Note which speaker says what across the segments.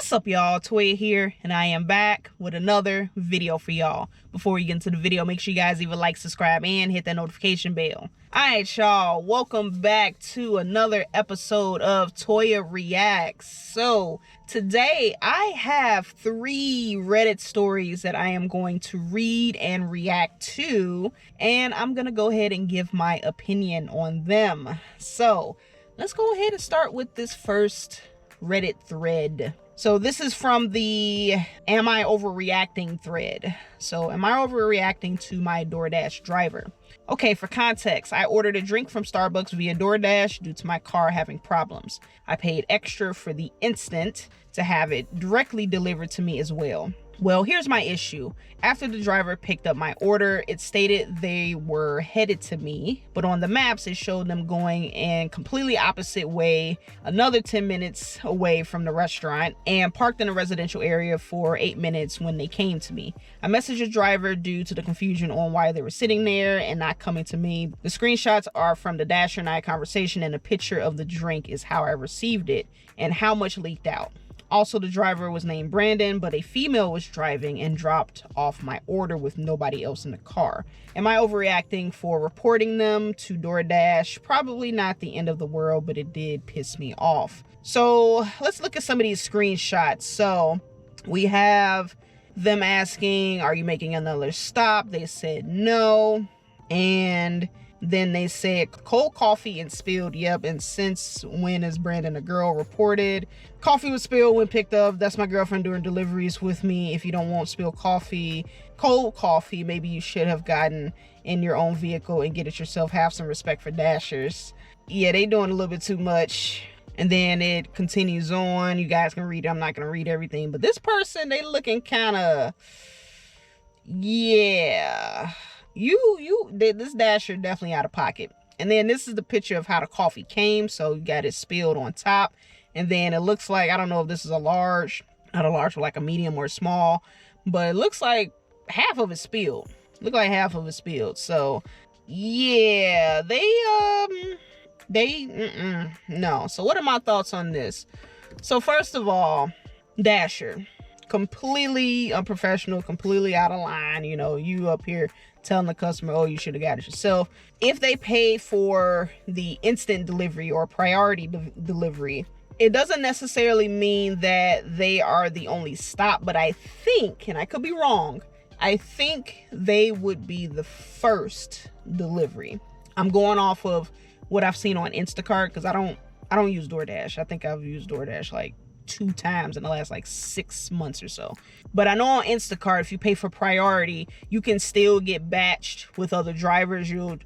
Speaker 1: What's up, y'all? Toya here, and I am back with another video for y'all. Before we get into the video, make sure you guys either like, subscribe, and hit that notification bell. Alright, y'all, welcome back to another episode of Toya Reacts. So today I have 3 Reddit stories that I am going to read and react to, and I'm gonna go ahead and give my opinion on them. So let's go ahead and start with this first Reddit thread. So this is from the Am I Overreacting thread. So am I overreacting to my DoorDash driver? Okay, for context, I ordered a drink from Starbucks via DoorDash due to my car having problems. I paid extra for the instant to have it directly delivered to me as well. Well, here's my issue. After the driver picked up my order, it stated they were headed to me, but on the maps, it showed them going in completely opposite way, another 10 minutes away from the restaurant, and parked in a residential area for 8 minutes when they came to me. I messaged the driver due to the confusion on why they were sitting there and not coming to me. The screenshots are from the Dasher and I conversation, and a picture of the drink is how I received it and how much leaked out. Also, the driver was named Brandon, but a female was driving and dropped off my order with nobody else in the car. Am I overreacting for reporting them to DoorDash? Probably not the end of the world, but it did piss me off. So let's look at some of these screenshots. So we have them asking, are you making another stop? They said no. And then they said cold coffee and spilled. Yep. And since when is Brandon a girl? Reported coffee was spilled when picked up. That's my girlfriend doing deliveries with me. If you don't want spilled coffee, cold coffee, maybe you should have gotten in your own vehicle and get it yourself. Have some respect for Dashers. Yeah, they doing a little bit too much. And then it continues on. You guys can read it. I'm not going to read everything, but this person, they looking kind of, yeah. This Dasher definitely out of pocket. And then this is the picture of how the coffee came. So you got it spilled on top. And then it looks like, I don't know if this is a large, not a large, but like a medium or small, but it looks like half of it spilled. So yeah, no. So what are my thoughts on this? So first of all, Dasher, completely unprofessional, completely out of line. You know, you up here telling the customer, oh, you should have got it yourself. If they pay for the instant delivery or priority delivery, it doesn't necessarily mean that they are the only stop, but I think, and I could be wrong, I think they would be the first delivery. I'm going off of what I've seen on Instacart, because I don't use DoorDash. I think I've used DoorDash like 2 times in the last like 6 months or so. But I know on Instacart, if you pay for priority, you can still get batched with other drivers. You'll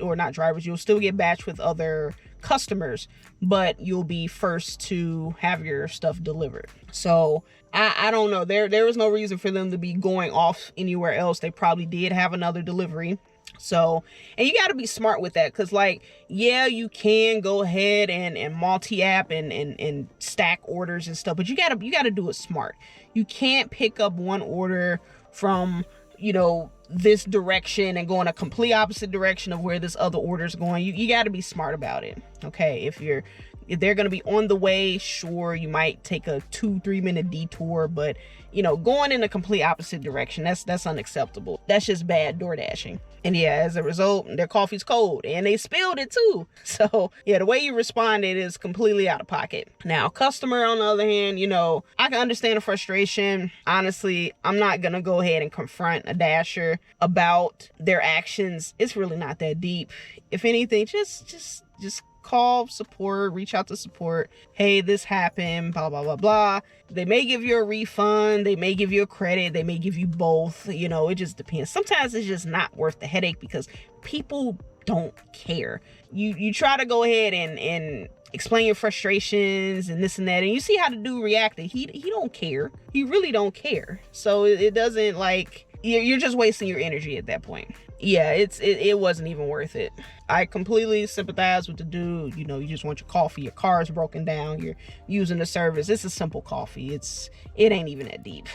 Speaker 1: still get batched with other customers, but you'll be first to have your stuff delivered. So I don't know. There was no reason for them to be going off anywhere else. They probably did have another delivery. So, and you got to be smart with that, because like, yeah, you can go ahead and multi-app and stack orders and stuff, but you got to do it smart. You can't pick up one order from, you know, this direction and go in a complete opposite direction of where this other order is going. You got to be smart about it. Okay. If they're going to be on the way, sure, you might take a 2-3 minute detour, but you know, going in a complete opposite direction, that's unacceptable. That's just bad door dashing. And yeah, as a result, their coffee's cold and they spilled it too. So yeah, the way you responded is completely out of pocket. Now, customer, on the other hand, you know, I can understand the frustration. Honestly, I'm not going to go ahead and confront a Dasher about their actions. It's really not that deep. If anything, just call support, reach out to support. Hey, this happened, blah, blah, blah, blah. They may give you a refund. They may give you a credit. They may give you both. You know, it just depends. Sometimes it's just not worth the headache because people don't care. You try to go ahead and explain your frustrations and this and that, and you see how the dude reacted. He don't care. He really don't care. So it doesn't, like, you're just wasting your energy at that point. Yeah, it wasn't even worth it. I completely sympathize with the dude. You know, you just want your coffee, your car is broken down, you're using the service. It's a simple coffee. It ain't even that deep.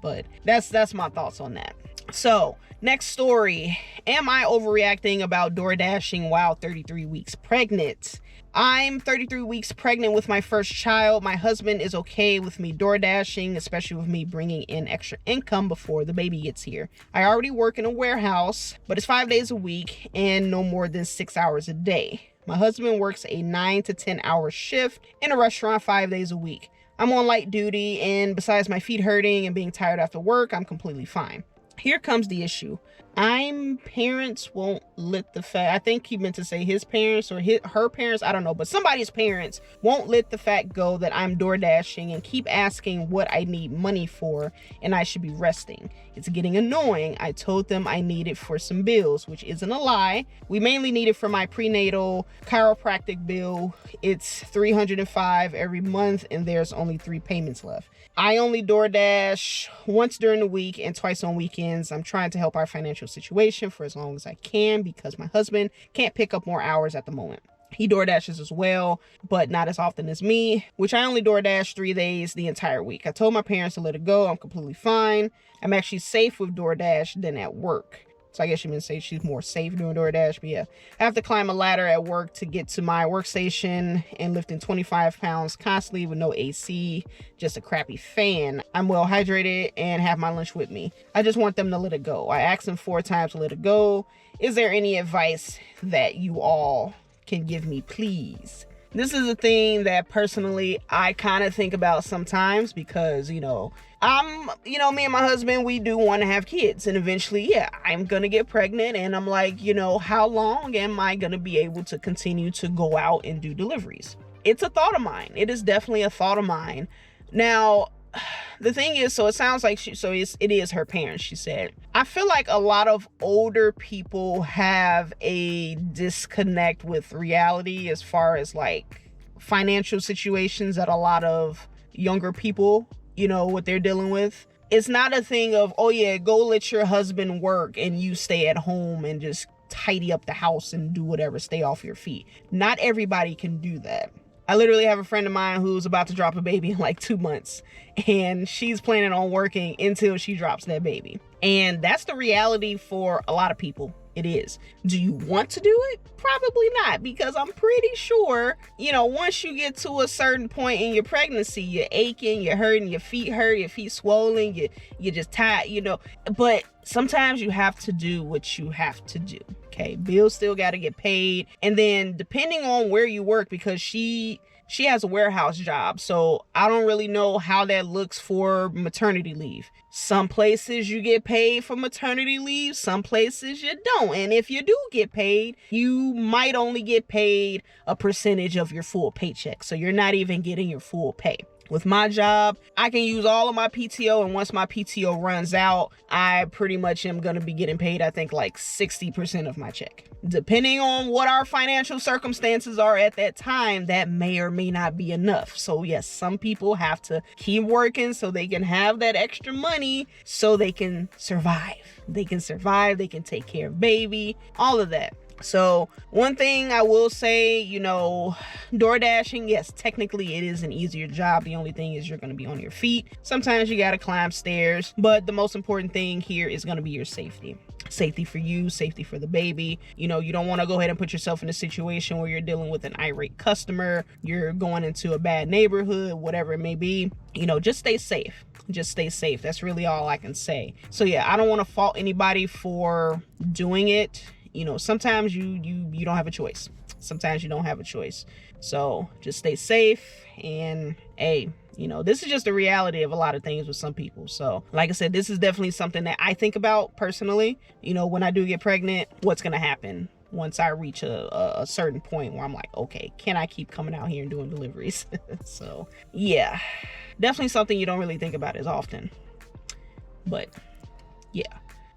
Speaker 1: But that's my thoughts on that. So next story. Am I overreacting about door dashing while 33 weeks pregnant? I'm 33 weeks pregnant with my first child. My husband is okay with me door dashing, especially with me bringing in extra income before the baby gets here. I already work in a warehouse, but it's 5 days a week and no more than 6 hours a day. My husband works a 9 to 10 hour shift in a restaurant 5 days a week. I'm on light duty, and besides my feet hurting and being tired after work, I'm completely fine. Here comes the issue. Parents won't let the fact, I think he meant to say his parents or her parents, I don't know, but somebody's parents won't let the fact go that I'm door dashing and keep asking what I need money for and I should be resting. It's getting annoying. I told them I need it for some bills, which isn't a lie. We mainly need it for my prenatal chiropractic bill. It's $305 every month and there's only 3 payments left. I only DoorDash once during the week and twice on weekends. I'm trying to help our financial situation for as long as I can because my husband can't pick up more hours at the moment. He DoorDashes as well, but not as often as me, which I only DoorDash 3 days the entire week. I told my parents to let it go. I'm completely fine. I'm actually safe with DoorDash than at work. So I guess you meant to say she's more safe doing DoorDash, but yeah. I have to climb a ladder at work to get to my workstation and lifting 25 pounds constantly with no AC, just a crappy fan. I'm well hydrated and have my lunch with me. I just want them to let it go. I asked them 4 times to let it go. Is there any advice that you all can give me, please? This is a thing that personally I kind of think about sometimes because, me and my husband, we do want to have kids, and eventually, I'm going to get pregnant, and I'm like, how long am I going to be able to continue to go out and do deliveries? It's a thought of mine. It is definitely a thought of mine. Now, the thing is, so it sounds like it is her parents, she said. I feel like a lot of older people have a disconnect with reality as far as like financial situations that a lot of younger people, what they're dealing with. It's not a thing of, oh yeah, go let your husband work and you stay at home and just tidy up the house and do whatever, stay off your feet. Not everybody can do that. I literally have a friend of mine who's about to drop a baby in like 2 months, and she's planning on working until she drops that baby. And that's the reality for a lot of people. It is. Do you want to do it? Probably not, because I'm pretty sure, once you get to a certain point in your pregnancy, you're aching, you're hurting, your feet hurt, your feet swollen, you're just tired, but sometimes you have to do what you have to do. Okay, bills still got to get paid. And then depending on where you work, because she has a warehouse job, so I don't really know how that looks for maternity leave. Some places you get paid for maternity leave, some places you don't. And if you do get paid, you might only get paid a percentage of your full paycheck. So you're not even getting your full pay. With my job, I can use all of my PTO, and once my PTO runs out, I pretty much am going to be getting paid, I think, like 60% of my check. Depending on what our financial circumstances are at that time, that may or may not be enough. So yes, some people have to keep working so they can have that extra money so they can survive. They can take care of baby, all of that. So one thing I will say, door dashing, yes, technically it is an easier job. The only thing is you're going to be on your feet. Sometimes you got to climb stairs, but the most important thing here is going to be your safety. Safety for you, safety for the baby. You don't want to go ahead and put yourself in a situation where you're dealing with an irate customer, you're going into a bad neighborhood, whatever it may be. Just stay safe. Just stay safe. That's really all I can say. So yeah, I don't want to fault anybody for doing it. Sometimes you don't have a choice. Sometimes you don't have a choice. So just stay safe. And hey, this is just the reality of a lot of things with some people. So like I said, this is definitely something that I think about personally. When I do get pregnant, what's going to happen once I reach a certain point where I'm like, okay, can I keep coming out here and doing deliveries? So yeah, definitely something you don't really think about as often. But yeah.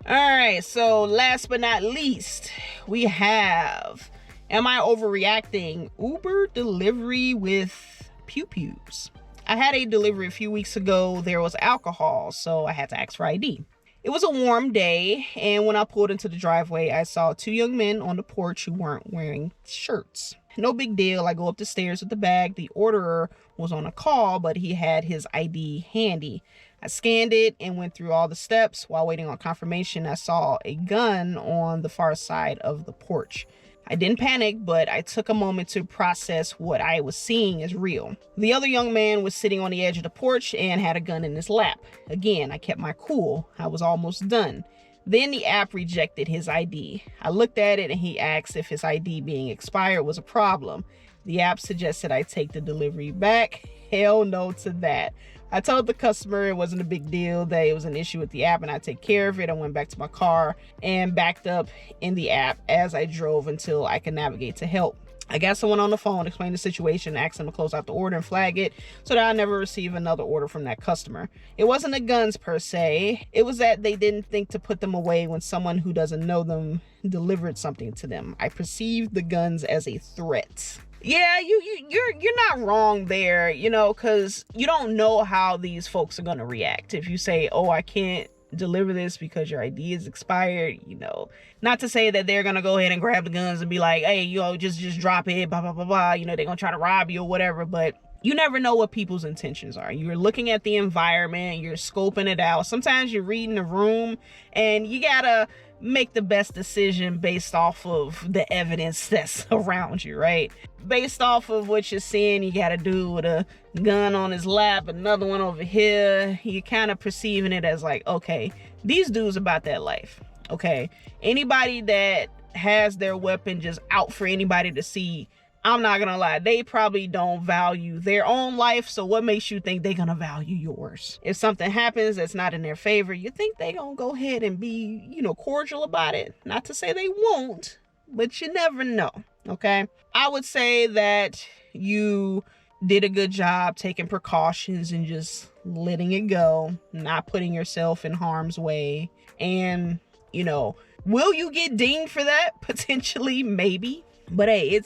Speaker 1: All right, so last but not least, we have, am I overreacting? Uber delivery with pew-pews. I had a delivery a few weeks ago. There was alcohol, so I had to ask for ID. It was a warm day, and when I pulled into the driveway, I saw 2 young men on the porch who weren't wearing shirts. No big deal. I go up the stairs with the bag. The orderer was on a call, but he had his ID handy. I scanned it and went through all the steps. While waiting on confirmation, I saw a gun on the far side of the porch. I didn't panic, but I took a moment to process what I was seeing as real. The other young man was sitting on the edge of the porch and had a gun in his lap. Again, I kept my cool. I was almost done. Then the app rejected his ID. I looked at it and he asked if his ID being expired was a problem. The app suggested I take the delivery back. Hell no to that. I told the customer it wasn't a big deal, that it was an issue with the app and I'd take care of it. I went back to my car and backed up in the app as I drove until I could navigate to help. I got someone on the phone, explained the situation, asked them to close out the order and flag it so that I never receive another order from that customer. It wasn't the guns per se. It was that they didn't think to put them away when someone who doesn't know them delivered something to them. I perceived the guns as a threat. Yeah, you're not wrong there, you know, because you don't know how these folks are going to react. If you say, oh, I can't deliver this because your ID is expired, you know, not to say that they're gonna go ahead and grab the guns and be like, hey, you know, just drop it, blah blah blah blah, you know, they're gonna try to rob you or whatever. But you never know what people's intentions are. You're looking at the environment, you're scoping it out. Sometimes you're reading the room and you gotta make the best decision based off of the evidence that's around you, right? Based off of what you're seeing, you got a dude with a gun on his lap, another one over here. You're kind of perceiving it as like, okay, these dudes about that life, okay? Anybody that has their weapon just out for anybody to see, I'm not gonna lie, they probably don't value their own life, so what makes you think they're gonna value yours? If something happens that's not in their favor, you think they gonna go ahead and be, you know, cordial about it? Not to say they won't, but you never know, okay? I would say that you did a good job taking precautions and just letting it go, not putting yourself in harm's way. And, you know, will you get dinged for that? Potentially, maybe. But hey,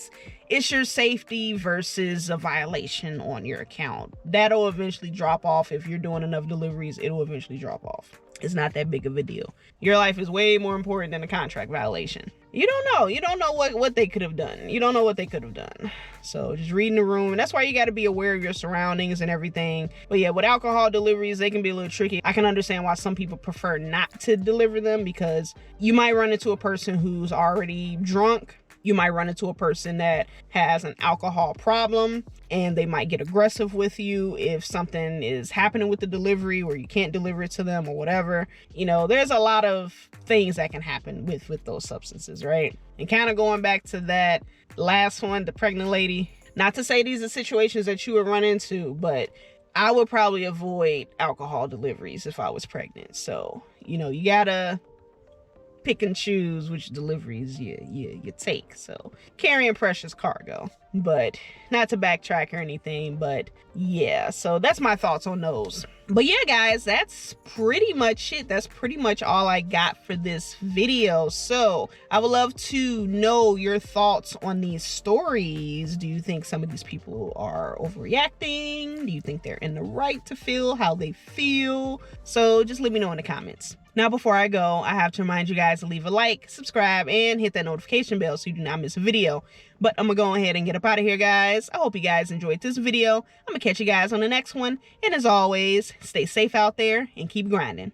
Speaker 1: it's your safety versus a violation on your account. That'll eventually drop off. If you're doing enough deliveries, it'll eventually drop off. It's not that big of a deal. Your life is way more important than a contract violation. You don't know what they could have done. You don't know what they could have done. So just reading the room, and that's why you got to be aware of your surroundings and everything. But yeah, with alcohol deliveries, they can be a little tricky. I can understand why some people prefer not to deliver them, because you might run into a person who's already drunk. You might run into a person that has an alcohol problem and they might get aggressive with you if something is happening with the delivery or you can't deliver it to them or whatever. You know, there's a lot of things that can happen with those substances, right? And kind of going back to that last one, the pregnant lady, not to say these are situations that you would run into, but I would probably avoid alcohol deliveries if I was pregnant. So, you know, you gotta pick and choose which deliveries you take. So carrying precious cargo, but not to backtrack or anything, but yeah, so that's my thoughts on those. But yeah, guys, that's pretty much it. That's pretty much all I got for this video. So I would love to know your thoughts on these stories. Do you think some of these people are overreacting? Do you think they're in the right to feel how they feel? So just let me know in the comments. Now, before I go, I have to remind you guys to leave a like, subscribe, and hit that notification bell so you do not miss a video. But I'm going to go ahead and get up out of here, guys. I hope you guys enjoyed this video. I'm going to catch you guys on the next one. And as always, stay safe out there and keep grinding.